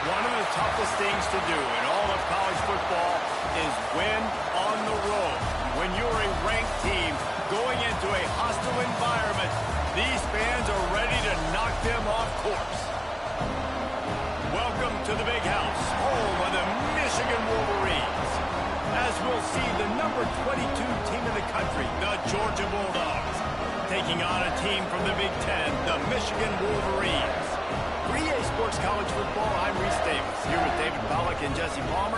One of the toughest things to do in all of college football is win on the road. When you're a ranked team going into a hostile environment, these fans are ready to knock them off course. Welcome to the Big House, home of the Michigan Wolverines. As we'll see, the number 22 team in the country, the Georgia Bulldogs, taking on a team from the Big Ten, the Michigan Wolverines. For EA Sports College Football, I'm Reese Davis, here with David Pollack and Jesse Palmer.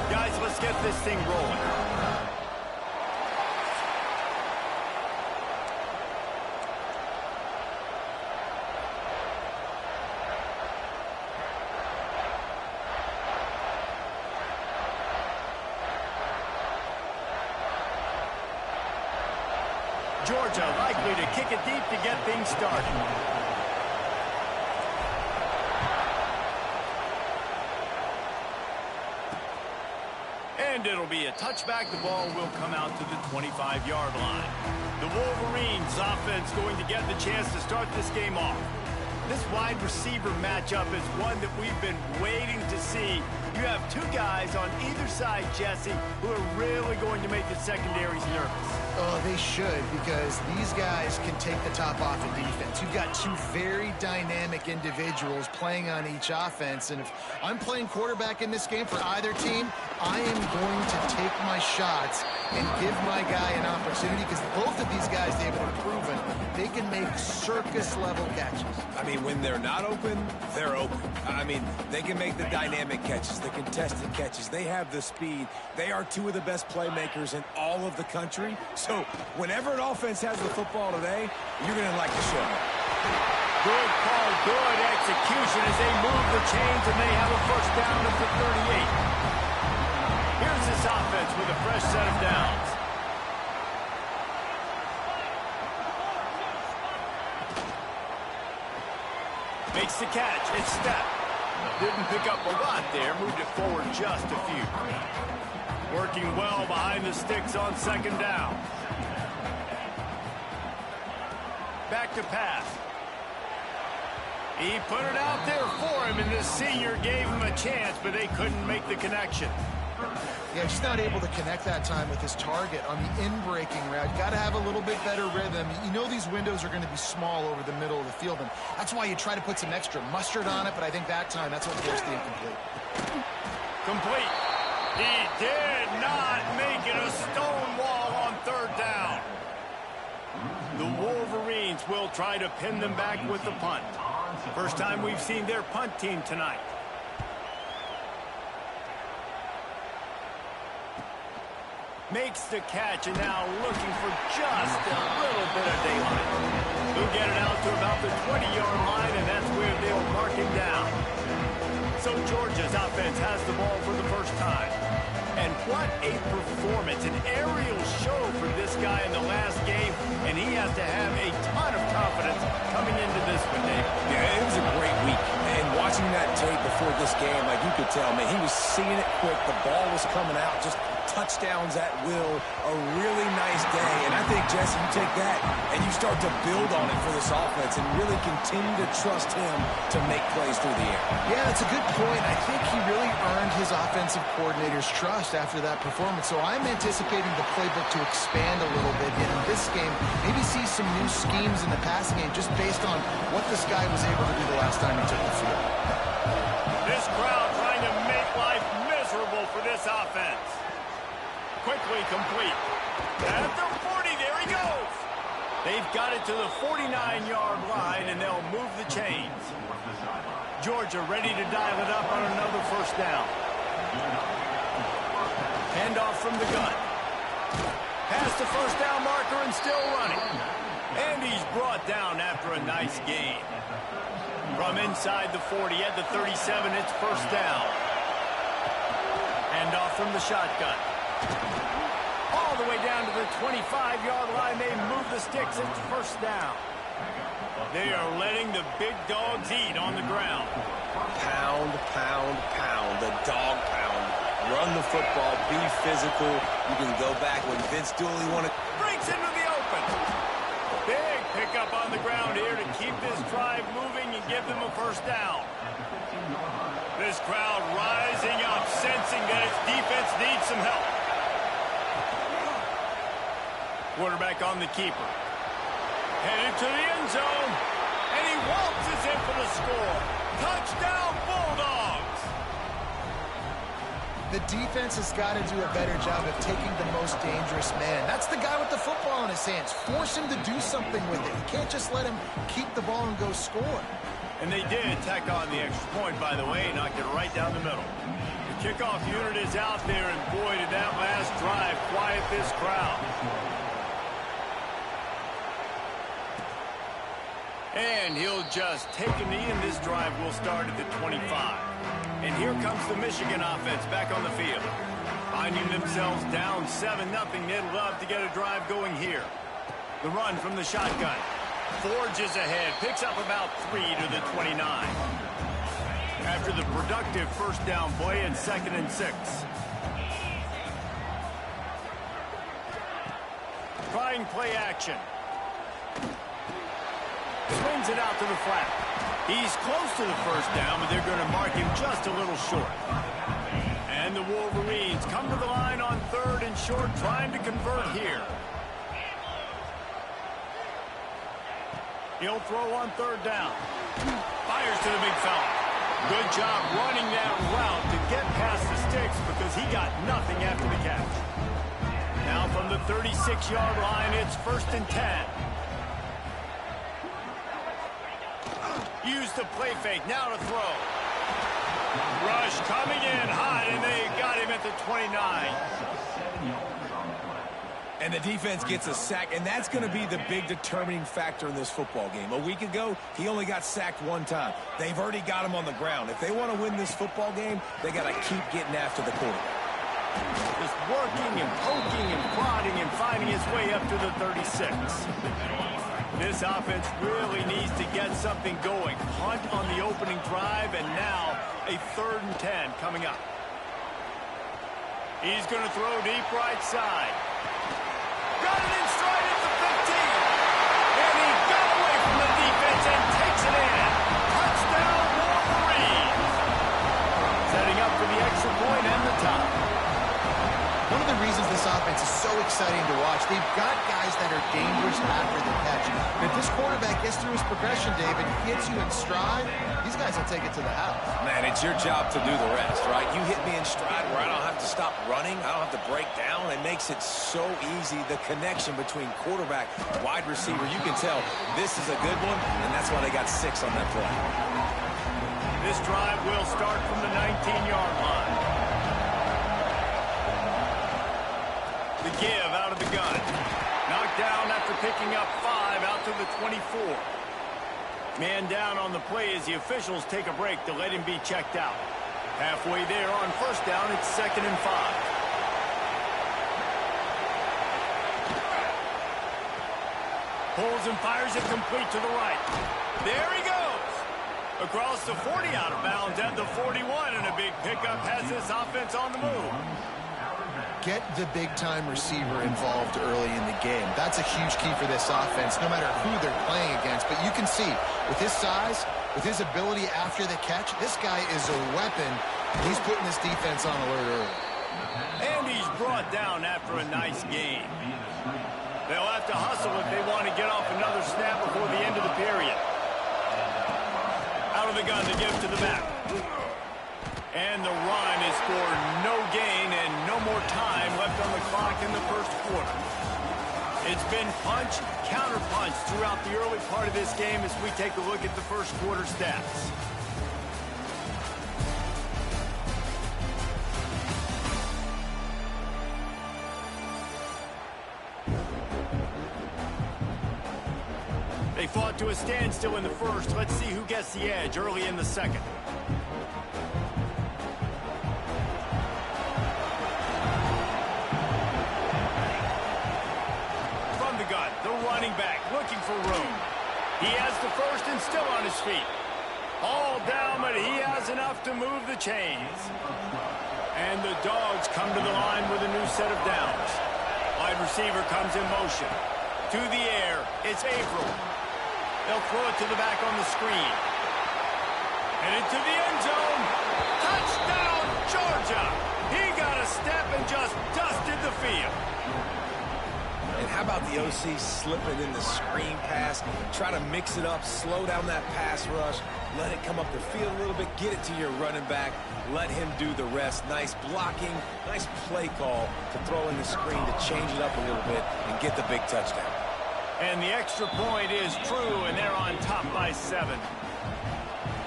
Guys, let's get this thing rolling. Georgia likely to kick it deep to get things started. And it'll be a touchback. The ball will come out to the 25-yard line. The Wolverines offense going to get the chance to start this game off. This wide receiver matchup is one that we've been waiting to see. You have two guys on either side, Jesse, who are really going to make the secondaries nervous. Oh, they should, because these guys can take the top off of defense. You've got two very dynamic individuals playing on each offense, and if I'm playing quarterback in this game for either team, I am going to take my shots and give my guy an opportunity, because both of these guys, they've been proven they can make circus-level catches. I mean, when they're not open, they're open. I mean, they can make the dynamic catches, the contested catches. They have the speed. They are two of the best playmakers in all of the country. So whenever an offense has the football today, you're going to like the show. Good call, good execution as they move the chains, and they have a first down at the 38. Here's this offense with a fresh set of downs. Makes the catch. It's step. Didn't pick up a lot there. Moved it forward just a few. Working well behind the sticks on second down. Back to pass. He put it out there for him, and the senior gave him a chance, but they couldn't make the connection. Yeah, just not able to connect that time with his target on the in-breaking route. You got to have a little bit better rhythm. You know these windows are going to be small over the middle of the field, and that's why you try to put some extra mustard on it, but I think that time that's what forced the incomplete. Complete. He did not make it. A stone wall on third down. The Wolverines will try to pin them back with the punt. First time we've seen their punt team tonight. Makes the catch, and now looking for just a little bit of daylight. He'll get it out to about the 20-yard line, and that's where they'll mark him down. So Georgia's offense has the ball for the first time. And what a performance, an aerial show for this guy in the last game, and he has to have a ton of confidence coming into this one, Dave. Yeah, it was a great week, and watch watching that tape before this game, like you could tell, man, he was seeing it quick. The ball was coming out, just touchdowns at will. A really nice day. And I think, Jesse, you take that and you start to build on it for this offense and really continue to trust him to make plays through the air. Yeah, that's a good point. I think he really earned his offensive coordinator's trust after that performance. So I'm anticipating the playbook to expand a little bit in this game. Maybe see some new schemes in the passing game just based on what this guy was able to do the last time he took the field. This crowd trying to make life miserable for this offense. Quickly complete. At the 40, there he goes. They've got it to the 49-yard line, and they'll move the chains. Georgia ready to dial it up on another first down. Handoff from the gun. Past the first down marker and still running. And he's brought down after a nice gain. From inside the 40 at the 37, it's first down. Handoff from the shotgun. All the way down to the 25-yard line. They move the sticks. It's first down. They are letting the big dogs eat on the ground. Pound, pound, pound. The dog pound. Run the football. Be physical. You can go back when Vince Dooley wanted. Breaks into the open. Big pickup on the ground here to keep this drive moving and give them a first down. This crowd rising up, sensing that its defense needs some help. Quarterback on the keeper. Headed to the end zone. And he waltzes in for the score. Touchdown, Bulldogs! The defense has got to do a better job of taking the most dangerous man. That's the guy with the football in his hands. Force him to do something with it. You can't just let him keep the ball and go score. And they did tack on the extra point, by the way, knocked it right down the middle. The kickoff unit is out there, and boy, did that last drive quiet this crowd. And he'll just take a knee, and this drive will start at the 25. And here comes the Michigan offense back on the field. Finding themselves down 7-0, they'd love to get a drive going here. The run from the shotgun. Forges ahead, picks up about 3 to the 29. After the productive first down play at 2nd and 6. Trying play action. Swings it out to the flat. He's close to the first down, but they're going to mark him just a little short. And the Wolverines come to the line on 3rd and short, trying to convert here. He'll throw on 3rd down. Fires to the big fella. Good job running that route to get past the sticks because he got nothing after the catch. Now from the 36-yard line, it's 1st and 10. Use the play fake, now to throw. Rush coming in hot, and they got him at the 29. And the defense gets a sack, and that's going to be the big determining factor in this football game. A week ago, he only got sacked 1 time. They've already got him on the ground. If they want to win this football game, they got to keep getting after the quarterback. Just working and poking and prodding and finding his way up to the 36. This offense really needs to get something going. Hunt on the opening drive, and now a 3rd and 10 coming up. He's going to throw deep right side. Got it in stride at the 15. And he got away from the defense and takes it in. Touchdown, Wolverines. Setting up for the extra point and the top. One of the reasons this offense is so exciting to watch, they've got guys that are dangerous after the catch. And if this quarterback gets through his progression, David, hits you in stride, these guys will take it to the house. Man, it's your job to do the rest, right? You hit me in stride where I don't have to stop running. I don't have to break down. It makes it so easy. The connection between quarterback, wide receiver, you can tell this is a good one, and that's why they got 6 on that play. This drive will start from the 19-yard line. The give out of the gun. Knocked down after picking up 5 out to the 24. Man down on the play as the officials take a break to let him be checked out. Halfway there on first down, it's 2nd and 5. Pulls and fires it complete to the right. There he goes. Across the 40 out of bounds at the 41, and a big pickup has this offense on the move. Get the big-time receiver involved early in the game. That's a huge key for this offense, no matter who they're playing against. But you can see, with his size, with his ability after the catch, this guy is a weapon. He's putting this defense on alert early. And he's brought down after a nice game. They'll have to hustle if they want to get off another snap before the end of the period. Out of the gun to give to the back. And the run is for no gain and no more time left on the clock in the first quarter. It's been punch, counter-punch throughout the early part of this game as we take a look at the first quarter stats. They fought to a standstill in the first. Let's see who gets the edge early in the second. From the gun, the running back looking for room. He has the first and still on his feet. All down, but he has enough to move the chains. And the Dogs come to the line with a new set of downs. Wide receiver comes in motion. To the air, it's Averill. They'll throw it to the back on the screen. And into the end zone. Touchdown, Georgia! He got a step and just dusted the field. And how about the OC slipping in the screen pass? Try to mix it up, slow down that pass rush, let it come up the field a little bit, get it to your running back, let him do the rest. Nice blocking, nice play call to throw in the screen to change it up a little bit and get the big touchdown. And the extra point is true, and they're on top by 7.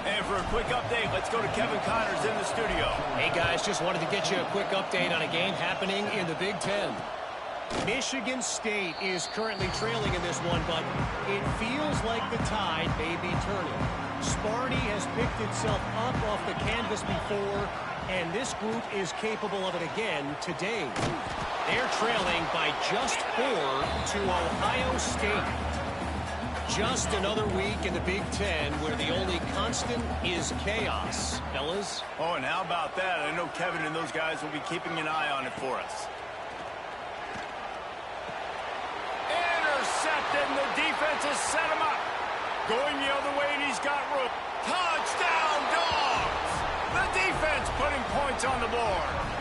And for a quick update, let's go to Kevin Connors in the studio. Hey, guys, just wanted to get you a quick update on a game happening in the Big Ten. Michigan State is currently trailing in this one, but it feels like the tide may be turning. Sparty has picked itself up off the canvas before, and this group is capable of it again today. They're trailing by just 4 to Ohio State. Just another week in the Big Ten where the only constant is chaos, fellas. Oh, and how about that? I know Kevin and those guys will be keeping an eye on it for us. Intercepted, and the defense has set him up. Going the other way, and he's got room. Touchdown, Dogs! The defense putting points on the board.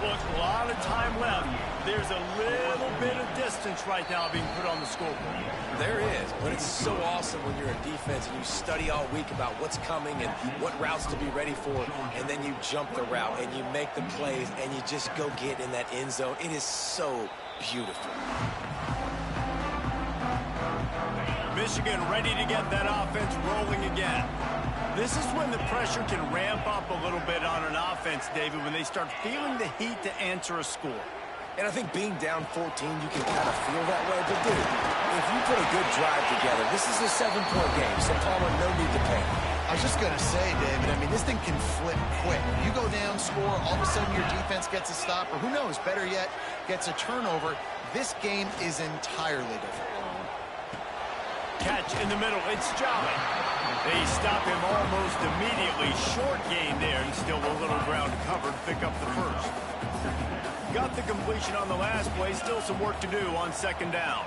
Look, a lot of time left. There's a little bit of distance right now being put on the scoreboard. There is, but it's so awesome when you're a defense and you study all week about what's coming and what routes to be ready for, and then you jump the route and you make the plays and you just go get in that end zone. It is so beautiful. Michigan ready to get that offense rolling again. This is when the pressure can ramp up a little bit on an offense, David, when they start feeling the heat to answer a score. And I think being down 14, you can kind of feel that way. But, dude, if you put a good drive together, this is a 7-point game, so Palmer, no need to panic. I was just going to say, David, I mean, this thing can flip quick. You go down, score, all of a sudden your defense gets a stop, or who knows, better yet, gets a turnover. This game is entirely different. Catch in the middle, it's Jolly. They stop him almost immediately. Short gain there, and still a little ground covered. Pick up the first. Got the completion on the last play. Still some work to do on second down.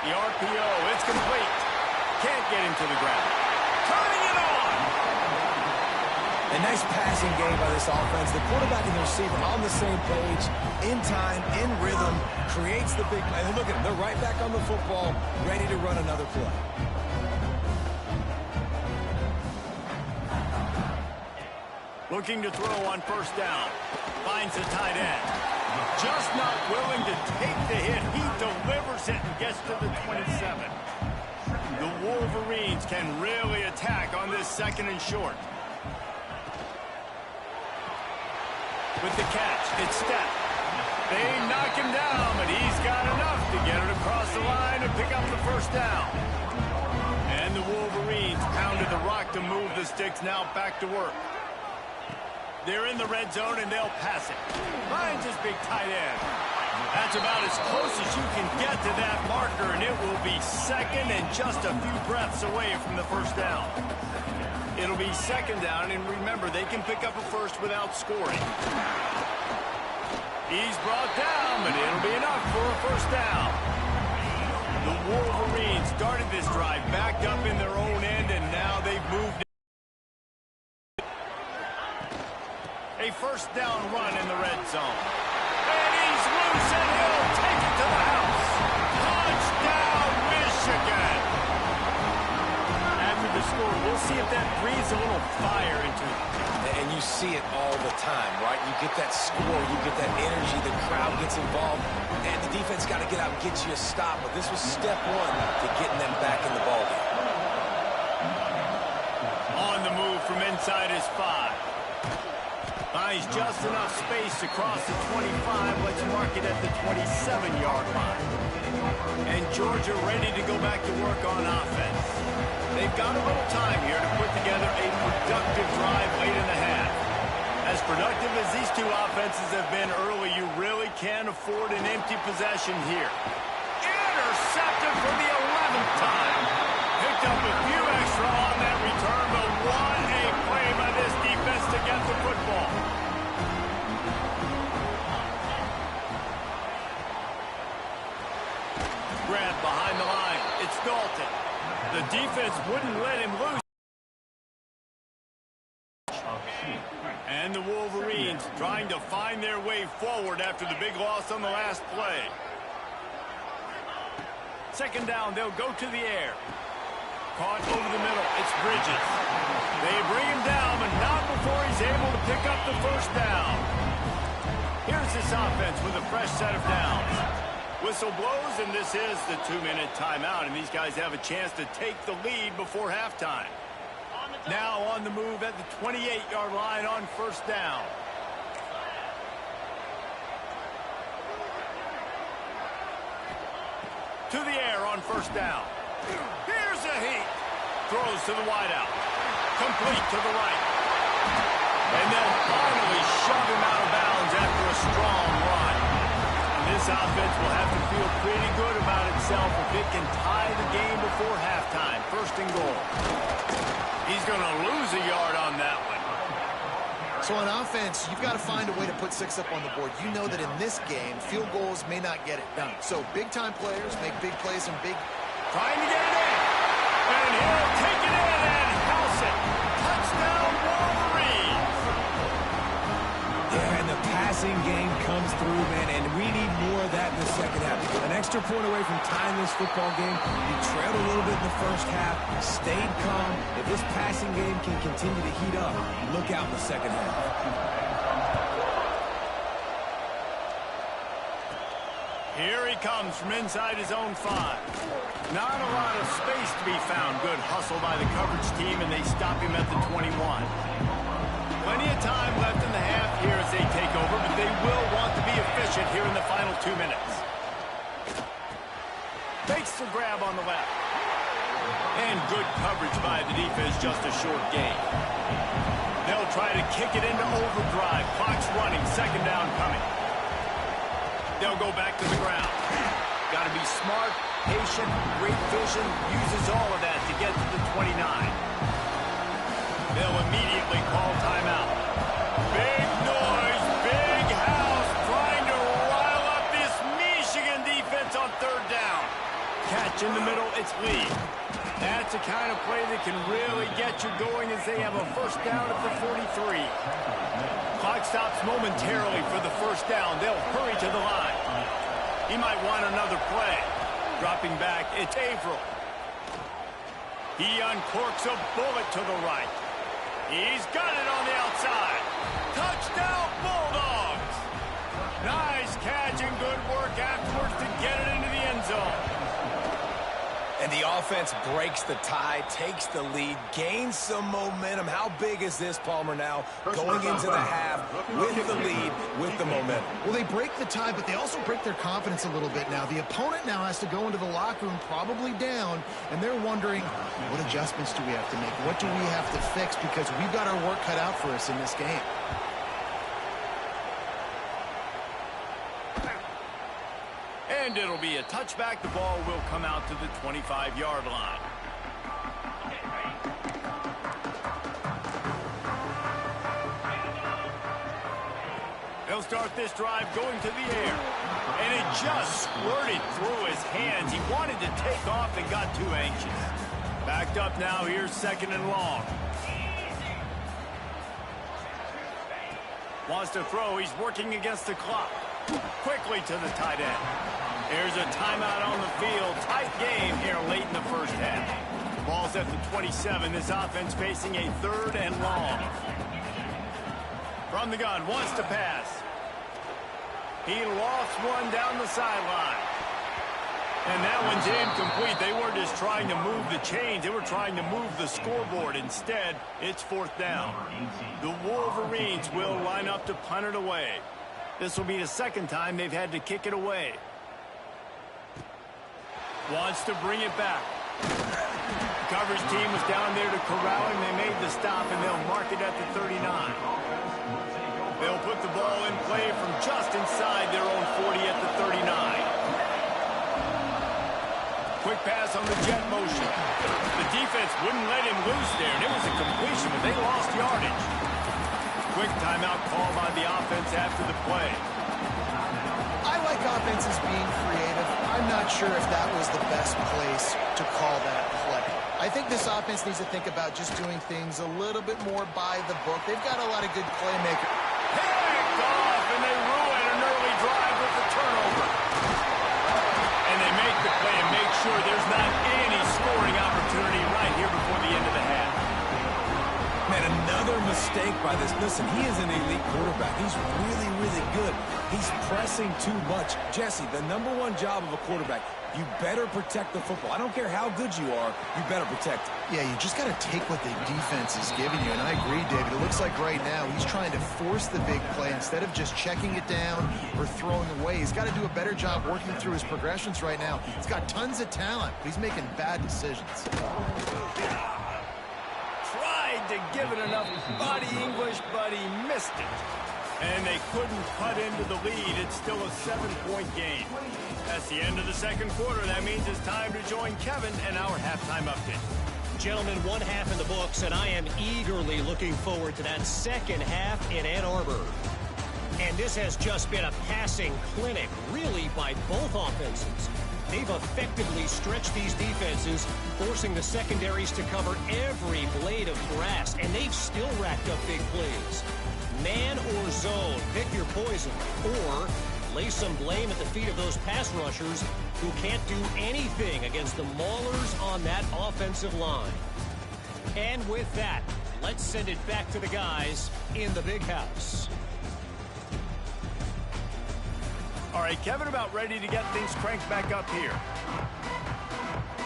The RPO, it's complete. Can't get him to the ground. Turning it on! A nice passing game by this offense. The quarterback and the receiver on the same page, in time, in rhythm, creates the big play. Look at them. They're right back on the football, ready to run another play. Looking to throw on first down. Finds the tight end. Just not willing to take the hit. He delivers it and gets to the 27. The Wolverines can really attack on this second and short. With the catch, it's Steph. They knock him down, but he's got enough to get it across the line and pick up the first down. And the Wolverines pounded the rock to move the sticks, now back to work. They're in the red zone, and they'll pass it. Finds his big tight end. That's about as close as you can get to that marker, and it will be second and just a few breaths away from the first down. It'll be second down, and remember, they can pick up a first without scoring. He's brought down, but it'll be enough for a first down. The Wolverines started this drive backed up in their own end, and now they've moved. A first down run in the red zone. And he's loose, and he'll take it to the house. Touchdown, Michigan. After the score, we'll see if that breathes a little fire into it. And you see it all the time, right? You get that score, you get that energy, the crowd gets involved, and the defense got to get out and get you a stop. But this was step one to getting them back in the ballgame. On the move from inside his 5. Finds just enough space to cross the 25. Let's mark it at the 27-yard line. And Georgia ready to go back to work on offense. They've got a little time here to put together a productive drive late in the half. As productive as these two offenses have been early, you really can't afford an empty possession here. Intercepted for the 11th time. Picked up a few extra on that return, but what a play by this defense to get the football. Grab behind the line. It's Dalton. The defense wouldn't let him loose. And the Wolverines trying to find their way forward after the big loss on the last play. Second down, they'll go to the air. Caught over the middle. It's Bridges. They bring him down, but not before he's able to pick up the first down. Here's this offense with a fresh set of downs. Whistle blows, and this is the 2-minute timeout, and these guys have a chance to take the lead before halftime. Now on the move at the 28-yard line on first down. To the air on first down. Here's a heat. Throws to the wideout. Complete to the right. And they'll finally shove him out of bounds after a strong run. This offense will have to feel pretty good about itself if it can tie the game before halftime. First and goal. He's going to lose a yard on that one. So on offense, you've got to find a way to put 6 up on the board. You know that in this game, field goals may not get it done. So big-time players make big plays and big... Trying to get it in. And he'll take it in and house it. Touchdown, Wolverines. Yeah, and the passing game comes through, man, and we need more of that in the second half. An extra point away from tying this football game. You trailed a little bit in the first half, stayed calm. If this passing game can continue to heat up, look out in the second half. Here he comes from inside his own 5. Not a lot of space to be found. Good hustle by the coverage team, and they stop him at the 21. Plenty of time left in the half here as they take over, but they will want to be efficient here in the final 2 minutes. Makes the grab on the left. And good coverage by the defense, just a short gain. They'll try to kick it into overdrive. Clock's running, second down coming. They'll go back to the ground. Got to be smart, patient, great vision, uses all of that to get to the 29. They'll immediately call timeout. Big noise, big house, trying to rile up this Michigan defense on third down. Catch in the middle, it's Lee. That's the kind of play that can really get you going as they have a first down at the 43. Clock stops momentarily for the first down. They'll hurry to the line. He might want another play. Dropping back, it's Averill. He uncorks a bullet to the right. He's got it on the outside. Touchdown, Bulldogs. Nice catch and good work afterwards to get it into the end zone. And the offense breaks the tie, takes the lead, gains some momentum. How big is this, Palmer, now? Going into the half with the lead, with the momentum. Well, they break the tie, but they also break their confidence a little bit now. The opponent now has to go into the locker room probably down, and they're wondering, what adjustments do we have to make? What do we have to fix? Because we've got our work cut out for us in this game. And it'll be a touchback. The ball will come out to the 25-yard line. He'll start this drive going to the air. And it just squirted through his hands. He wanted to take off and got too anxious. Backed up now. Here's 2nd and long. Wants to throw. He's working against the clock. Quickly to the tight end. Here's a timeout on the field. Tight game here late in the first half. Ball's at the 27. This offense facing a 3rd and long. From the gun. Wants to pass. He lost one down the sideline. And that one's incomplete. They weren't just trying to move the chains. They were trying to move the scoreboard. Instead, it's 4th down. The Wolverines will line up to punt it away. This will be the 2nd time they've had to kick it away. Wants to bring it back. Coverage team was down there to corral him. They made the stop, and they'll mark it at the 39. They'll put the ball in play from just inside their own 40 at the 39. Quick pass on the jet motion. The defense wouldn't let him loose there, and it was a completion, but they lost yardage. Quick timeout call by the offense after the play. I like offenses being creative. I'm not sure if that was the best place to call that play. I think this offense needs to think about just doing things a little bit more by the book. They've got a lot of good playmakers. Picked off, and they ruin an early drive with the turnover. And they make the play and make sure there's not any scoring opportunity right here before the end of the half. Man, another mistake by this. Listen, he is an elite quarterback. He's really, really good. He's pressing too much. Jesse, the #1 job of a quarterback, you better protect the football. I don't care how good you are, you better protect it. Yeah, you just got to take what the defense is giving you. And I agree, David. It looks like right now he's trying to force the big play instead of just checking it down or throwing away. He's got to do a better job working through his progressions right now. He's got tons of talent, but he's making bad decisions. Tried to give it enough body English, but he missed it. And they couldn't cut into the lead. It's still a 7-point game. That's the end of the 2nd quarter. That means it's time to join Kevin and our halftime update. Gentlemen, 1 half in the books, and I am eagerly looking forward to that 2nd half in Ann Arbor. And this has just been a passing clinic, really, by both offenses. They've effectively stretched these defenses, forcing the secondaries to cover every blade of grass, and they've still racked up big plays. Man or zone, pick your poison, or lay some blame at the feet of those pass rushers who can't do anything against the maulers on that offensive line. And with that, let's send it back to the guys in the big house. All right, Kevin, about ready to get things cranked back up here.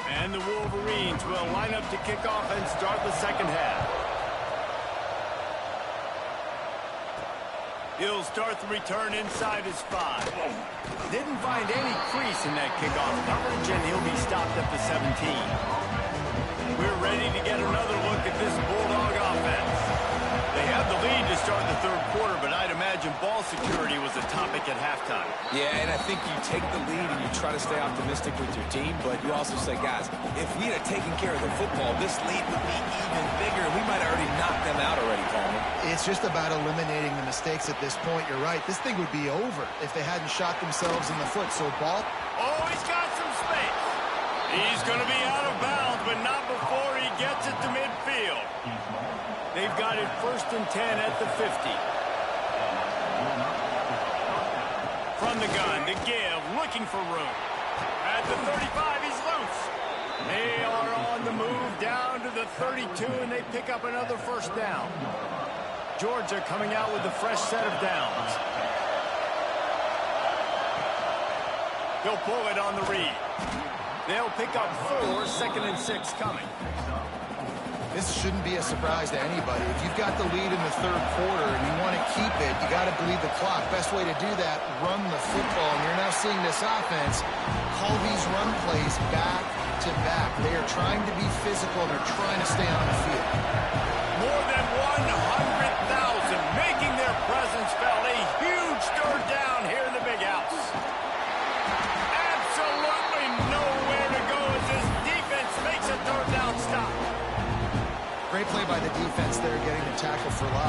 And the Wolverines will line up to kick off and start the 2nd half. He'll start the return inside his 5. Didn't find any crease in that kickoff coverage, and he'll be stopped at the 17. We're ready to get another look at this Bulldog offense. They have the lead to start the 3rd quarter, but I'd imagine ball security was a topic at halftime. Yeah, and I think you take the lead and you try to stay optimistic with your team, but you also say, guys, if we had taken care of the football, this lead would be even bigger. We might have already knocked them out already, Coleman. It's just about eliminating the mistakes at this point. You're right. This thing would be over if they hadn't shot themselves in the foot. So ball. Oh, he's got some space. He's going to be out of bounds, but not before he gets it to midfield. They've got it 1st and 10 at the 50. From the gun, to give, looking for room. At the 35, he's loose. They are on the move down to the 32, and they pick up another 1st down. Georgia coming out with a fresh set of downs. He'll pull it on the read. They'll pick up 4, 2nd and 6 coming. This shouldn't be a surprise to anybody. If you've got the lead in the 3rd quarter and you want to keep it, you got to bleed the clock. Best way to do that, run the football. And you're now seeing this offense call these run plays back to back. They are trying to be physical, and they're trying to stay on the field. More than 100,000 making their presence felt. A huge 3rd down here in the big house. At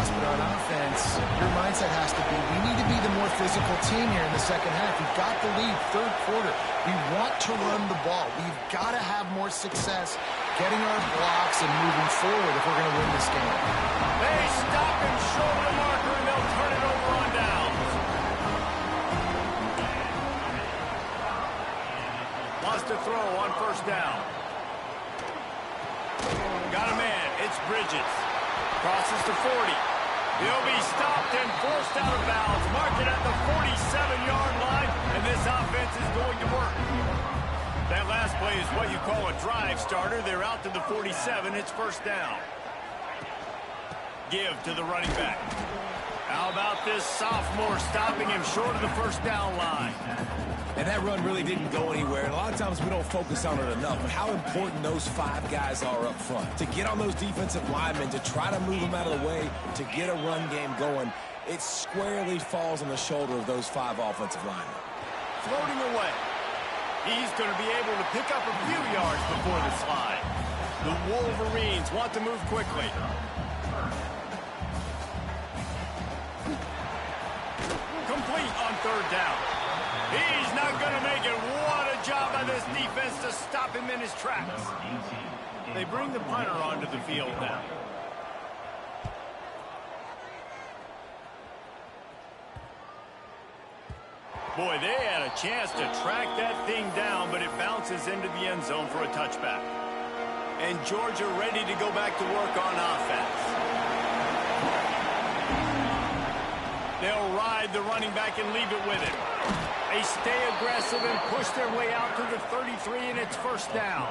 Ross, but on offense, your mindset has to be, we need to be the more physical team here in the second half. We've got the lead, third quarter. We want to run the ball. We've got to have more success getting our blocks and moving forward if we're going to win this game. They stop him short of the marker, and they'll turn it over on downs. Wants to throw on first down. Got a man. It's Bridges. Crosses to 40. He'll be stopped and forced out of bounds. Mark it at the 47-yard line, and this offense is going to work. That last play is what you call a drive starter. They're out to the 47. It's first down. Give to the running back. How about this sophomore stopping him short of the first down line? And that run really didn't go anywhere. And a lot of times we don't focus on it enough, but how important those 5 guys are up front. To get on those defensive linemen, to try to move them out of the way, to get a run game going, it squarely falls on the shoulder of those 5 offensive linemen. Floating away. He's going to be able to pick up a few yards before the slide. The Wolverines want to move quickly. Complete on third down. He's not going to make it. What a job by this defense to stop him in his tracks. They bring the punter onto the field now. Boy, they had a chance to track that thing down, but it bounces into the end zone for a touchback. And Georgia ready to go back to work on offense. They'll ride the running back and leave it with him. They stay aggressive and push their way out to the 33, and it's first down.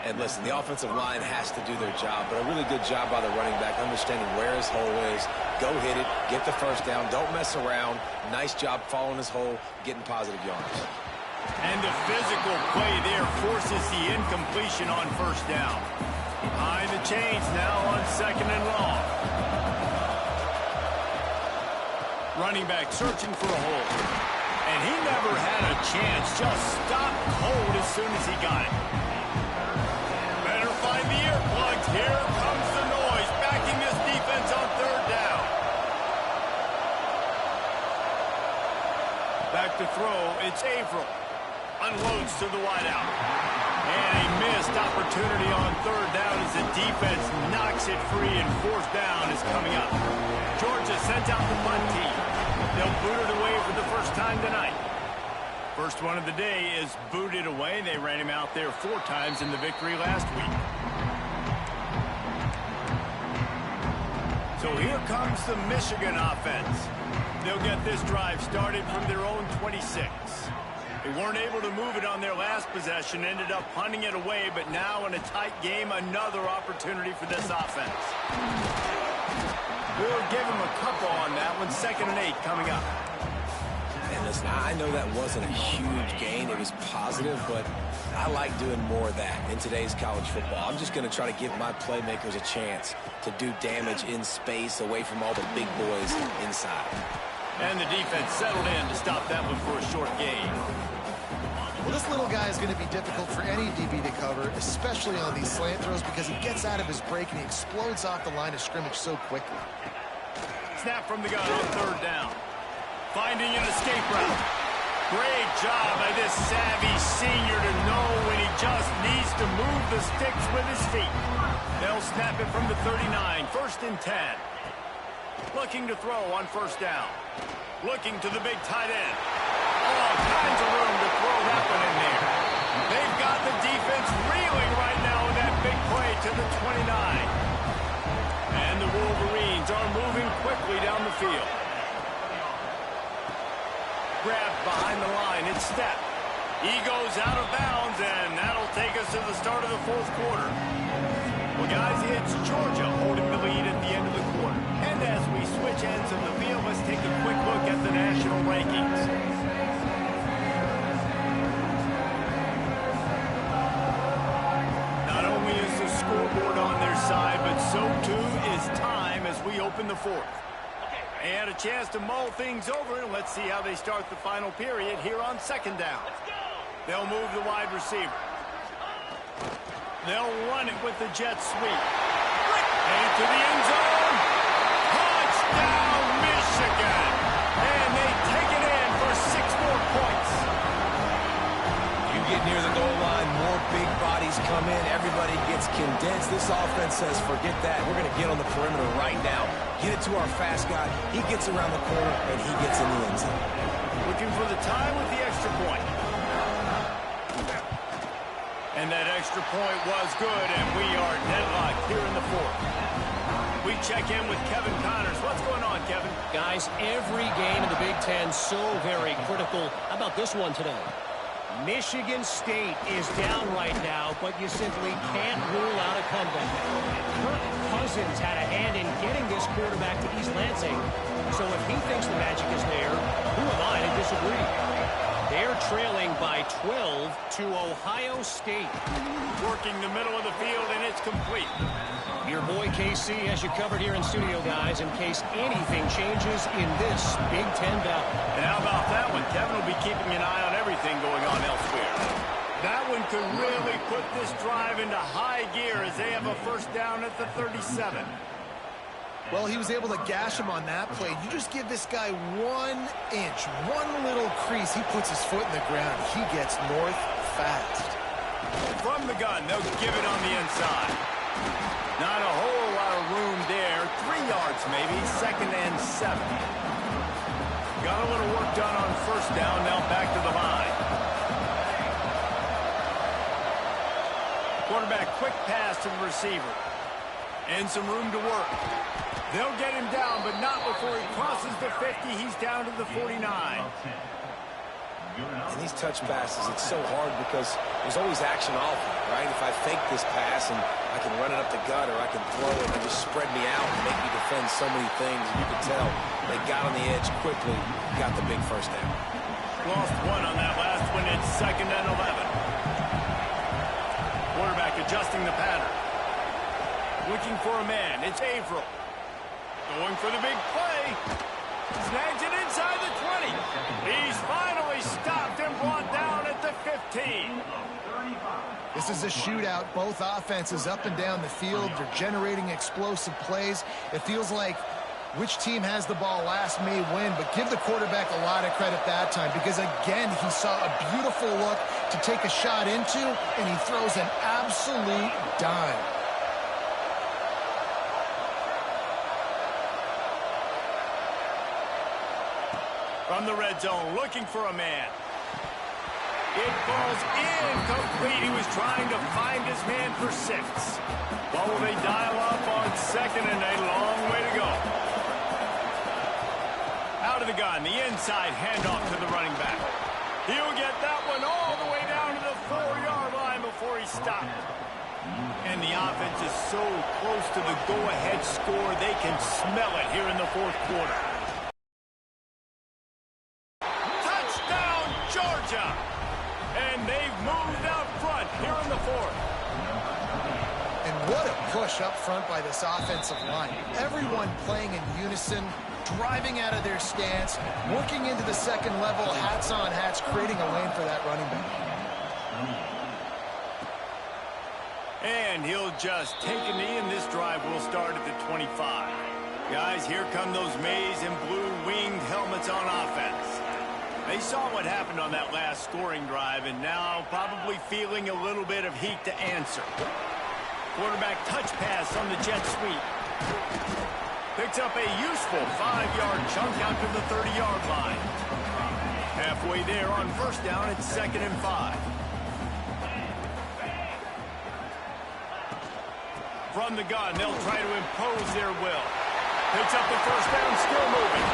And listen, the offensive line has to do their job, but a really good job by the running back, understanding where his hole is. Go hit it, get the first down, don't mess around. Nice job following his hole, getting positive yards. And the physical play there forces the incompletion on first down. Behind the chains now on second and long. Running back searching for a hole. And he never had a chance, just stopped cold as soon as he got it. Better find the earplugs. Here comes the noise, backing this defense on third down. Back to throw, it's Averill. Unloads to the wideout. And a missed opportunity on third down as the defense knocks it free, and fourth down is coming up. Georgia sent out the punt team. They'll boot it away for the first time tonight. First one of the day is booted away. They ran him out there 4 times in the victory last week. So here comes the Michigan offense. They'll get this drive started from their own 26. They weren't able to move it on their last possession, ended up punting it away, but now in a tight game, another opportunity for this offense. We'll give him a couple on that one. 2nd and 8 coming up. And listen, I know that wasn't a huge gain. It was positive, but I like doing more of that in today's college football. I'm just going to try to give my playmakers a chance to do damage in space away from all the big boys inside. And the defense settled in to stop that one for a short gain. Well, this little guy is going to be difficult for any DB to cover, especially on these slant throws, because he gets out of his break and he explodes off the line of scrimmage so quickly. Snap from the gun on third down. Finding an escape route. Great job by this savvy senior to know when he just needs to move the sticks with his feet. They'll snap it from the 39, 1st and 10. Looking to throw on first down. Looking to the big tight end. All kinds of room to throw that one in there. They've got the defense reeling right now with that big play to the 29. And the Wolverines are moving quickly down the field. Grabbed behind the line, it's Step. He goes out of bounds, and that'll take us to the start of the 4th quarter. Well, guys, it's Georgia holding the lead at the end of the quarter. And as we switch ends of the field, let's take a quick look at the national rankings. Not only is the scoreboard on their side, but so too is time as we open the 4th. And a chance to mull things over, and let's see how they start the final period here on 2nd down. They'll move the wide receiver. They'll run it with the jet sweep. Into the end zone. this offense says, forget that. We're going to get on the perimeter right now. Get it to our fast guy. He gets around the corner, and he gets in the end zone. Looking for the tie with the extra point. And that extra point was good, and we are deadlocked here in the fourth. We check in with Kevin Connors. What's going on, Kevin? Guys, every game in the Big Ten so very critical. How about this one today? Michigan State is down right now, but you simply can't rule out a comeback. Kirk Cousins had a hand in getting this quarterback to East Lansing, so if he thinks the magic is there, who am I to disagree? They're trailing by 12 to Ohio State. Working the middle of the field, and it's complete. Your boy KC has you covered here in studio, guys, in case anything changes in this Big Ten battle. And how about that one? Kevin will be keeping an eye on everything going on elsewhere. That one could really put this drive into high gear as they have a first down at the 37. Well, he was able to gash him on that play. You just give this guy 1 inch, one little crease. He puts his foot in the ground. He gets north fast. From the gun, they'll give it on the inside. Not a whole lot of room there. 3 yards maybe, 2nd and 7. Got a little work done on first down, now back to the line. Quarterback quick pass to the receiver. And some room to work. They'll get him down, but not before he crosses the 50. He's down to the 49. And these touch passes, it's so hard because there's always action off it, right? If I fake this pass and I can run it up the gut or I can throw it and just spread me out and make me defend so many things. And you can tell they got on the edge quickly, got the big first down. Lost one on that last one. It's 2nd and 11. Quarterback adjusting the pattern. Looking for a man. It's Averill. Going for the big play. Snags it inside the 20. He's finally stopped and brought down at the 15. This is a shootout. Both offenses up and down the field. They're generating explosive plays. It feels like which team has the ball last may win, but give the quarterback a lot of credit that time because, again, he saw a beautiful look to take a shot into, and he throws an absolute dime. From the red zone, looking for a man. It falls incomplete. He was trying to find his man for 6. Well, will they dial up on 2nd and a long way to go? Out of the gun, the inside handoff to the running back. He'll get that one all the way down to the 4-yard line before he stopped. And the offense is so close to the go-ahead score, they can smell it here in the fourth quarter. Georgia, and they've moved out front here in the fourth. And what a push up front by this offensive line. Everyone playing in unison, driving out of their stance, working into the second level, hats on hats, creating a lane for that running back. And he'll just take a knee, and this drive will start at the 25. Guys, here come those maize and blue winged helmets on offense. They saw what happened on that last scoring drive and now probably feeling a little bit of heat to answer. Quarterback touch pass on the jet sweep. Picks up a useful 5-yard chunk out to the 30-yard line. Halfway there on first down, it's 2nd and 5. From the gun, they'll try to impose their will. Picks up the first down, still moving.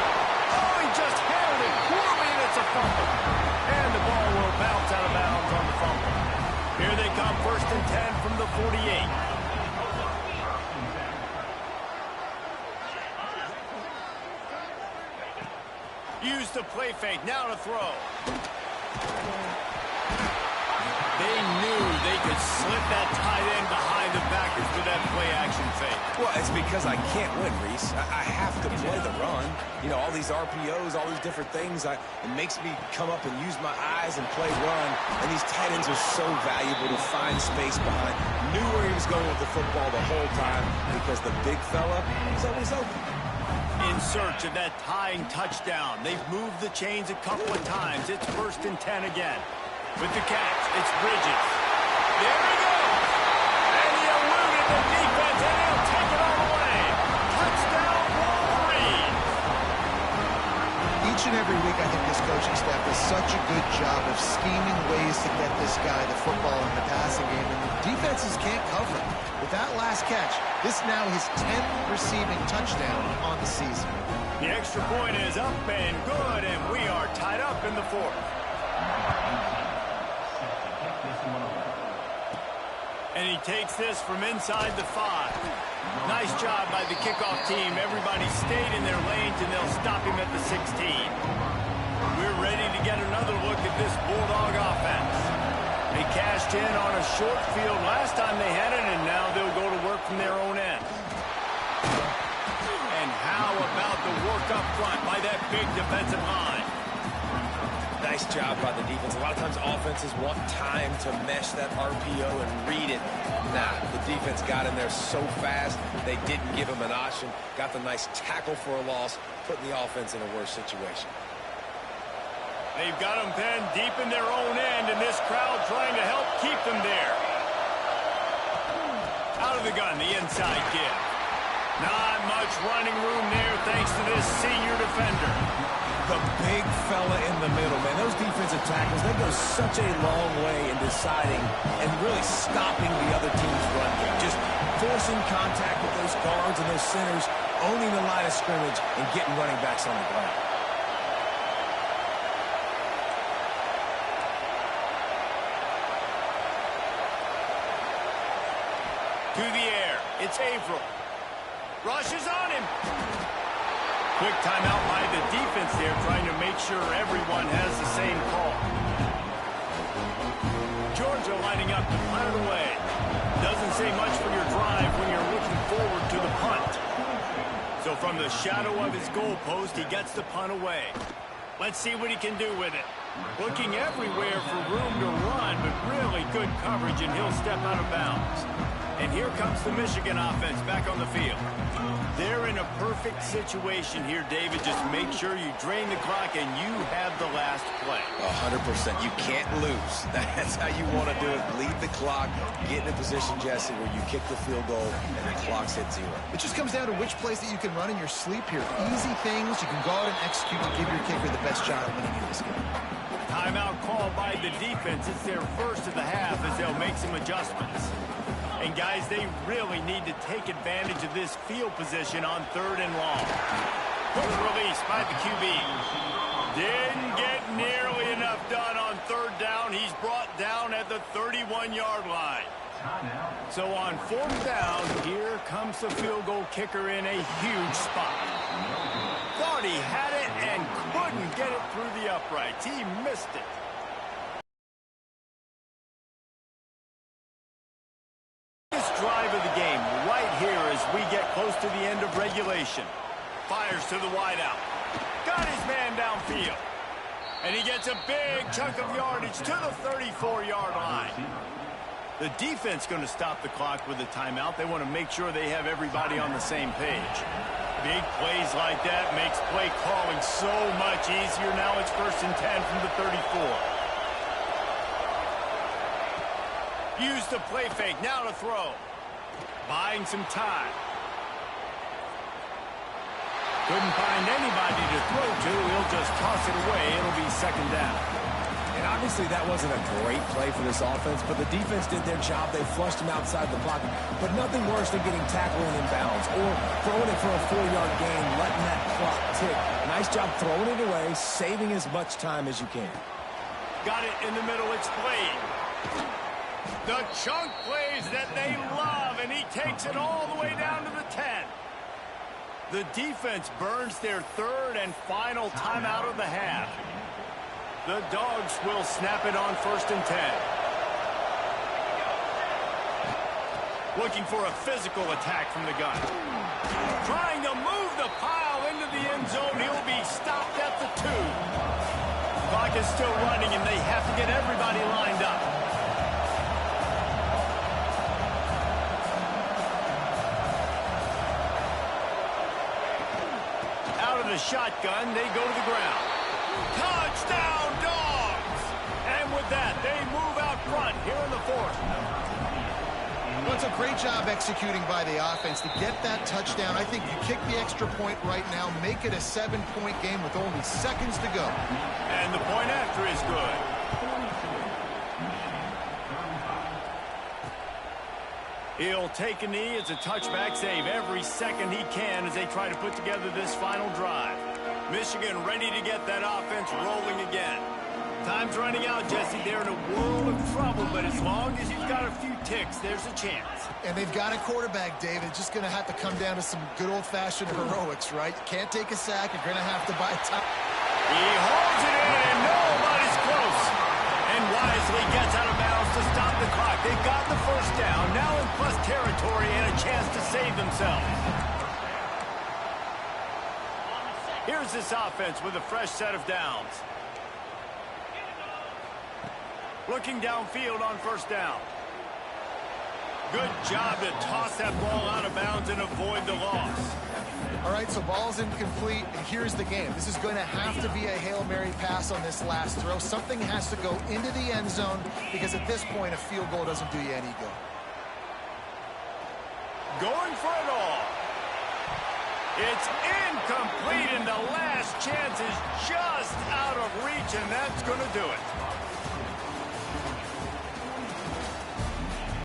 Oh, he just handled it poorly, and it's a fumble. And the ball will bounce out of bounds on the fumble. Here they come, 1st and 10 from the 48. Use the play fake, now to throw. They knew they could slip that tight end behind the backers for that play-action fake. Well, it's because I can't win, Reese. I have to play the run. You know, all these RPOs, all these different things, it makes me come up and use my eyes and play run. And these tight ends are so valuable to find space behind. Knew where he was going with the football the whole time because the big fella is always open. In search of that tying touchdown. They've moved the chains a couple of times. It's 1st and 10 again. With the catch, it's Bridges. There he goes! And he eluded the defense, and he'll take it all away. Touchdown, Wolverine. Each and every week, I think this coaching staff does such a good job of scheming ways to get this guy the football in the passing game, and the defenses can't cover it. With that last catch, this now his 10th receiving touchdown on the season. The extra point is up and good, and we are tied up in the fourth. And he takes this from inside the 5. Nice job by the kickoff team. Everybody stayed in their lanes, and they'll stop him at the 16. We're ready to get another look at this Bulldog offense. They cashed in on a short field last time they had it, and now they'll go to work from their own end. And how about the work up front by that big defensive line? Nice job by the defense. A lot of times offenses want time to mesh that RPO and read it. Nah, the defense got in there so fast, they didn't give him an option. Got the nice tackle for a loss, putting the offense in a worse situation. They've got them penned deep in their own end, and this crowd trying to help keep them there. Out of the gun, the inside give. Not much running room there thanks to this senior defender. The big fella in the middle, man. Those defensive tackles, they go such a long way in deciding and really stopping the other team's run game. Just forcing contact with those guards and those centers, owning the line of scrimmage, and getting running backs on the ground. To the air, it's Averill. Rushes on him. Quick timeout by the defense there, trying to make sure everyone has the same call. Georgia lining up to punt it away. Doesn't say much for your drive when you're looking forward to the punt. So from the shadow of his goalpost, he gets the punt away. Let's see what he can do with it. Looking everywhere for room to run, but really good coverage, and he'll step out of bounds. And here comes the Michigan offense back on the field. They're in a perfect situation here, David. Just make sure you drain the clock and you have the last play. 100%. You can't lose. That's how you want to do it. Lead the clock, get in a position, Jesse, where you kick the field goal and the clock's hit 0. It just comes down to which plays that you can run in your sleep here. Easy things you can go out and execute to give your kicker the best shot at winning this game. Timeout called by the defense. It's their first of the half as they'll make some adjustments. And, guys, they really need to take advantage of this field position on 3rd and long. Quick release by the QB. Didn't get nearly enough done on 3rd down. He's brought down at the 31-yard line. So on 4th down, here comes the field goal kicker in a huge spot. Thought he had it and couldn't get it through the uprights. He missed it. Drive of the game right here as we get close to the end of regulation. Fires to the wideout. Got his man downfield. And he gets a big chunk of yardage to the 34-yard line. The defense going to stop the clock with a timeout. They want to make sure they have everybody on the same page. Big plays like that makes play calling so much easier. Now it's 1st and 10 from the 34. Use the play fake, now to throw. Buying some time. Couldn't find anybody to throw to. He'll just toss it away. It'll be 2nd down. And obviously that wasn't a great play for this offense, but the defense did their job. They flushed him outside the pocket. But nothing worse than getting tackled and inbounds or throwing it for a 4-yard gain, letting that clock tick. Nice job throwing it away, saving as much time as you can. Got it in the middle. It's played. The chunk plays that they love, and he takes it all the way down to the 10. The defense burns their 3rd and final timeout of the half. The Dogs will snap it on 1st and 10. Looking for a physical attack from the gun. Trying to move the pile into the end zone. He'll be stopped at the 2. Clock is still running, and they have to get everybody lined up. Shotgun, they go to the ground. Touchdown, Dogs! And with that, they move out front here in the 4th. Well, it's a great job executing by the offense to get that touchdown. I think you kick the extra point right now, make it a 7-point game with only seconds to go. And the point after is good. He'll take a knee. It's a touchback save every second he can as they try to put together this final drive. Michigan ready to get that offense rolling again. Time's running out, Jesse. They're in a world of trouble, but as long as you've got a few ticks, there's a chance. And they've got a quarterback, David. Just going to have to come down to some good old-fashioned heroics, right? You can't take a sack. You're going to have to buy time. He holds it in, and nobody's close. And wisely gets out of bounds to stop the clock. They've got the first down, now in plus territory and a chance to save themselves. Here's this offense with a fresh set of downs. Looking downfield on first down. Good job to toss that ball out of bounds and avoid the loss. All right, so ball's incomplete, and here's the game. This is going to have to be a Hail Mary pass on this last throw. Something has to go into the end zone because at this point, a field goal doesn't do you any good. Going for it all. It's incomplete, and the last chance is just out of reach, and that's going to do it.